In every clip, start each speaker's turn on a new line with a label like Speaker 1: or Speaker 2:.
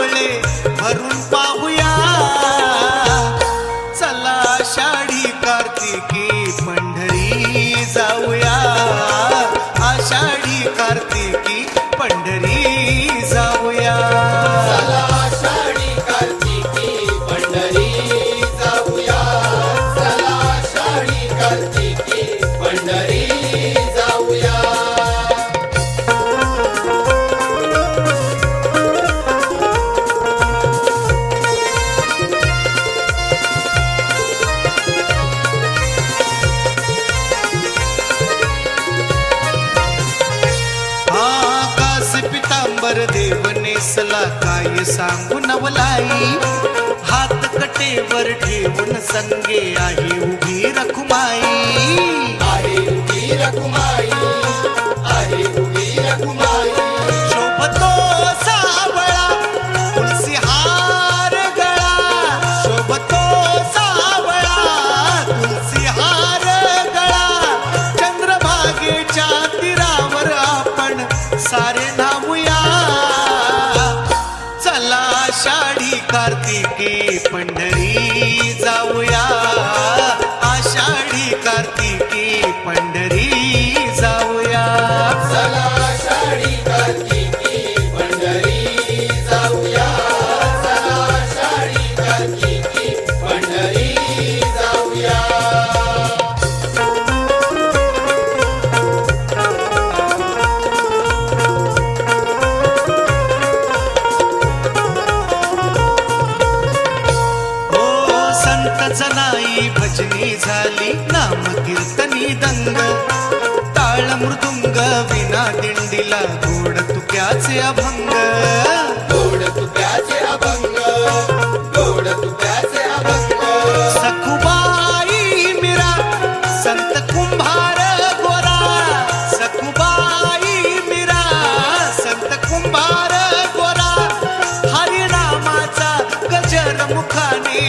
Speaker 1: डोळे भरून पाहूया, चला आषाढी कार्तिकी पंढरी जाऊया, आषाढी कार्तिकी पंढरी जाऊया,
Speaker 2: चला आषाढी कार्तिकी पंढरी जाऊया, चला आषाढी कार्तिकी पंढरी जाऊया.
Speaker 1: पितांबर देव नेसला काय सांगू नवलाई, हात कटेवर ठेवून संगे आहे उभी रखुमाई,
Speaker 2: आहे उभी रखुमाई, आहे उभी रखुमाई.
Speaker 1: शोभतो सावळा तुलसी हार गळा, शोभतो सावळा तुलसी हार गळा, चंद्रभागेच्या तीरावर आपण सारे नामुया, चला आषाढी कार्तिकी पंढरी जाऊया, आषाढी कार्तिकी पंढरी जाऊया,
Speaker 2: चला आषाढी कार्तिकी पंढरी जाऊया, चला आषाढी कार्तिकी पंढरी जाऊया.
Speaker 1: जनाई भजनी झाली नाम कीर्तनी दंग, टाळ मृदुंग विना दिंडीला गोड तुक्याचे अभंग,
Speaker 2: गोड तुक्याचे अभंग, गोड तुक्याचे अभंग.
Speaker 1: सखुबाई मीरा संत कुंभार गोरा, सखुबाई मीरा संत कुंभार गोरा, हरिनामाचा गजर मुखाने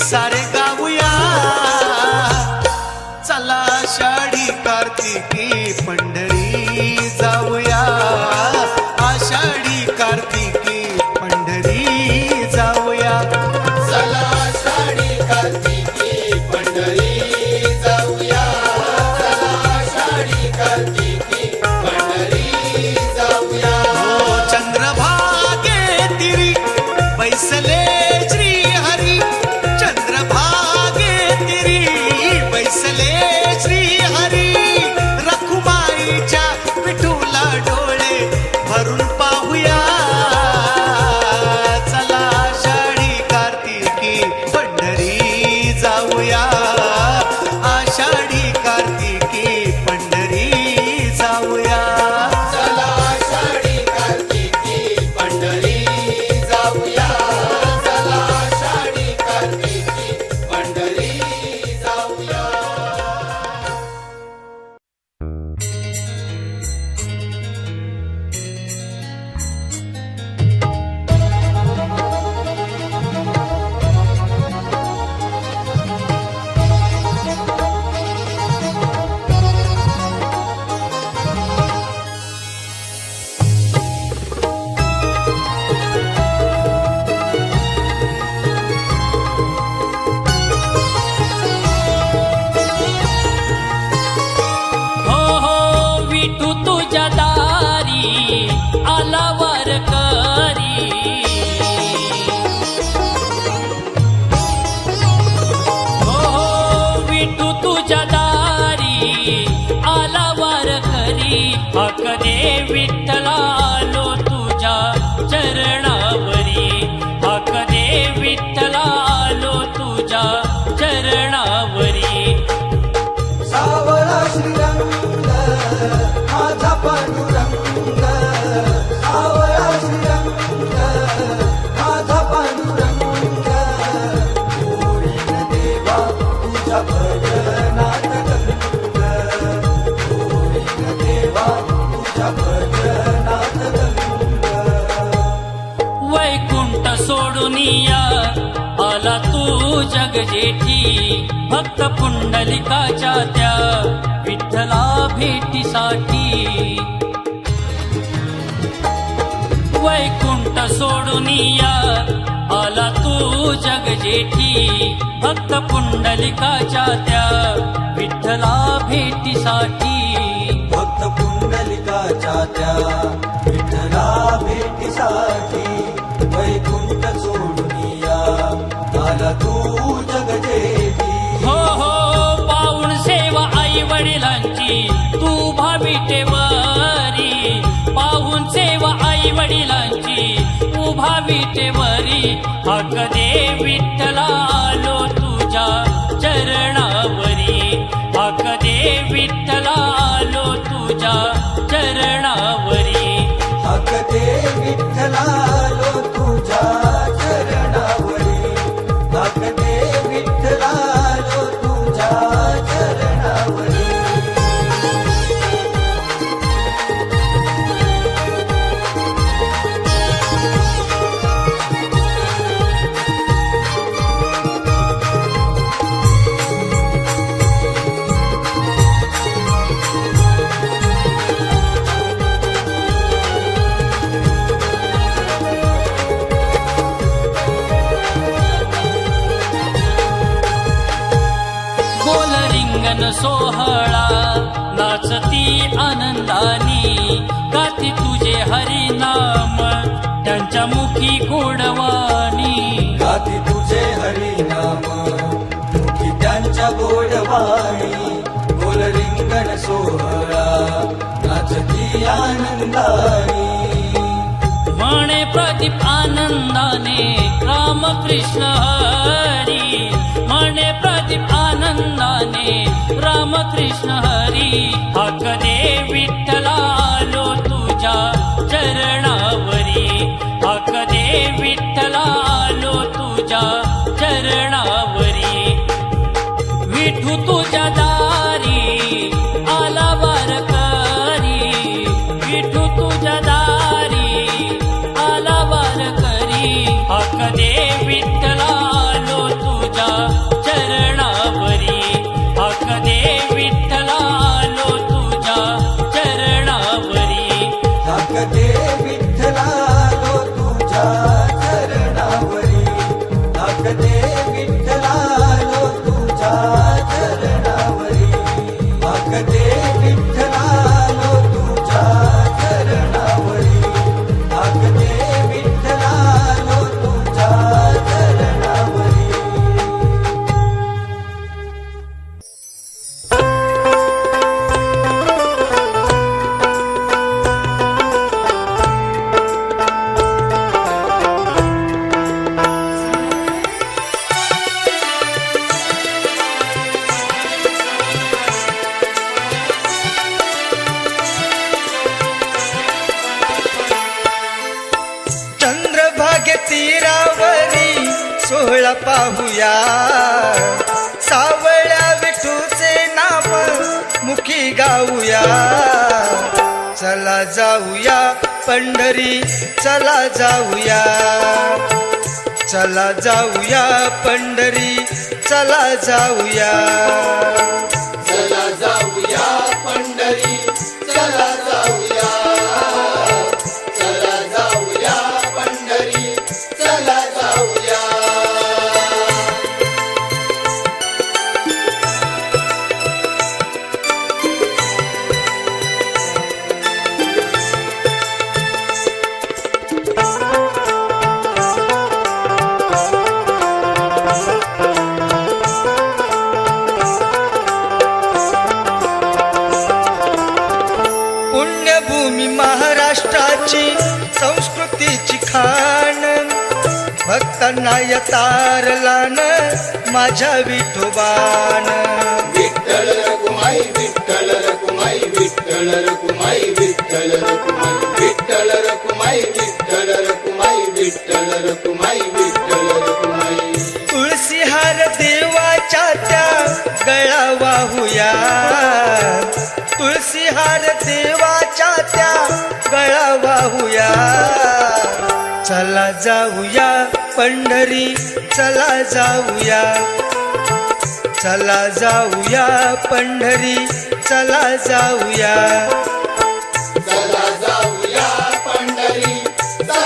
Speaker 1: सारे गाऊया, चला आषाढी कार्तिकी पंढरी जाऊया, आषाढी कार्तिकी पंढरी जाऊया,
Speaker 2: चला आषाढी कार्तिकी पंढरी जाऊया, चला आषाढी कार्तिकी पंढरी जाऊया.
Speaker 1: हो चंद्रभागे तिरी बैसले श्री हरी, चंद्रभागे तिरी बैसले श्री हरी, रखुमाईच्या विठूला डोळे भरून पाहूया, चला आषाढी कार्तिकी पंढरी जाऊया, आषाढी कार्तिकी पंढरी जाऊया,
Speaker 2: चला आषाढी कार्तिकी पंढरी जाऊया, चला आषाढी कार्तिकी पंढरी जाऊया.
Speaker 3: हो हो विठू तुझ्या दारी आला वारकरी, हो हो विठू तुझ्या दारी आला वारकरी, हक दे विठ्ठला आलो तुझ्या चरणावरी, हक दे विठ्ठला आलो तुझ्या चरणावरी.
Speaker 2: सावळा श्रीरंग माझा पांडुरंग, सावळा श्रीरंग माझा पांडुरंग, होईन देवा तुझ्या भजनात गंग, होईन देवा तुझ्या भजनात गंग.
Speaker 3: वैकुंठ सोडून या आला तू जगजेठी, भक्त पुंडलिकाच्या त्या विठ्ठला भेटीसाठी. वैकुंठ सोडून या आला तू जग जेठी भक्त पुंडलिकाच्या त्या विठ्ठला भेटीसाठी
Speaker 2: भक्त पुंडलिकाच्या त्या विठ्ठला भेटीसाठी वैकुंठ सोडून या आला तू जगजेठी
Speaker 3: हो हो पाऊण सेवा आई वडिलांची तू भावितेवरी पाहून सेवा आई वडिलांची उभा विटेवरी हक दे विठ्ठला आलो तुझ्या चरणावरी हक दे विठ्ठला आलो तुझ्या चरणावरी
Speaker 2: हक दे विठ्ठला लो तुझ्या चरणावरी हक दे विठ्ठला लो तुझ्या चरणावरी
Speaker 3: गोल रिंगण सोहळा नाचती आनंदानी गाती तुझे हरिनाम त्यांच्या मुखी गोडवाणी
Speaker 2: गाती तुझे हरिनाम मुखी त्यांच्या गोडवाणी गोल रिंगण सोहळा नाचती आनंदानी
Speaker 3: म्हणे प्रदीप आनंदाने रामकृष्ण हरी म्हणे प्रदीप आनंदाने रामकृष्ण हरी हक दे विठ्ठला आलो तुझ्या चरणावरी हक दे विठ्ठला आलो तुझ्या चरणावरी विठू तुझ्या दारी आला वारकरी विठू तुझ्या दारी आला वारकरी हक दे विठ्ठला आलो तुझ्या चरणावरी हक दे विठ्ठला आलो तुझ्या चरणावरी
Speaker 2: हक दे विठ्ठला लो तुझ्या चरणावरी हक दे विठ्ठला लो तुझ्या चरणावरी हक दे विठ्ठला लो तुझ्या चरणावरी हक दे विठ्ठला लो तुझ्या चरणावरी
Speaker 1: चंद्रभागे तीरावरी सोहळा पाहूया सावळ्या विठूचे नाम मुखी गाऊया चला जाऊया पंढरी चला जाऊया चला जाऊया पंढरी चला जाऊया
Speaker 2: चला जाऊया पंढरी चला जाऊया चला जाऊया पंढरी चला जाऊया
Speaker 1: पुण्यभूमी महाराष्ट्राची संस्कृतीची खाण भक्तांना यतारलान माझ्या विठोबान
Speaker 2: विठ्ठल रकुमाई विठ्ठल रकुमाई विठ्ठल रकुमाई विठ्ठल रकुमाई विठ्ठल रकुमाई विठ्ठल रकुमाई विठ्ठल रकुमाई विठ्ठल रकुमाई
Speaker 1: तुळशी हार देवाच्या त्या गळा वाहूया तुळशी हार देवाच्या त्या गळा वाहूया चला जाऊया पंढरी चला जाऊया चला जाऊया पंढरी चला जाऊया
Speaker 2: चला जाऊया पंढरी चला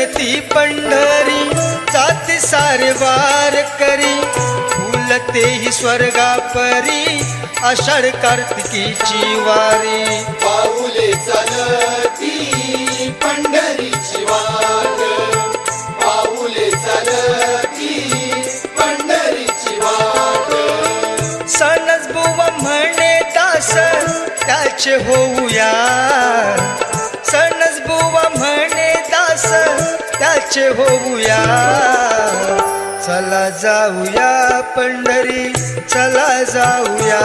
Speaker 1: विणती पंढरी जाती सारे वार करी फुलतेही स्वर्गा परी आषाढ कार्तिकीची वारी
Speaker 2: पाऊले चालती पंढरीची वाट पाऊले चालती पंढरीची वाट
Speaker 1: सणच बुवा म्हणे दास त्याचे होऊया सणच बुवा म्हणे दास त्याचे होऊया चला जाऊया पंढरी चला जाऊया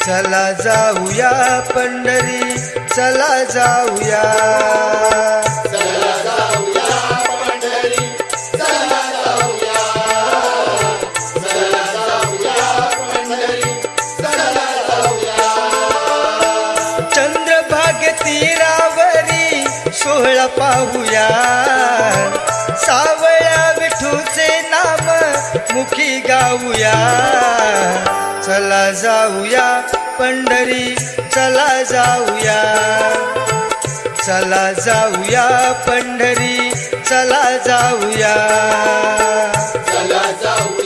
Speaker 1: चला जाऊया पंढरी चला जाऊया
Speaker 2: चला जाऊया पंढरी चला जाऊया चला जाऊया पंढरी चला जाऊया
Speaker 1: चंद्रभागे तीरावरी सोहळा पाहूया सावळ्या विठूचे नाम मुखी गाऊया चला जाऊया पंढरी चला जाऊया चला जाऊया पंढरी चला जाऊया
Speaker 2: चला जाऊया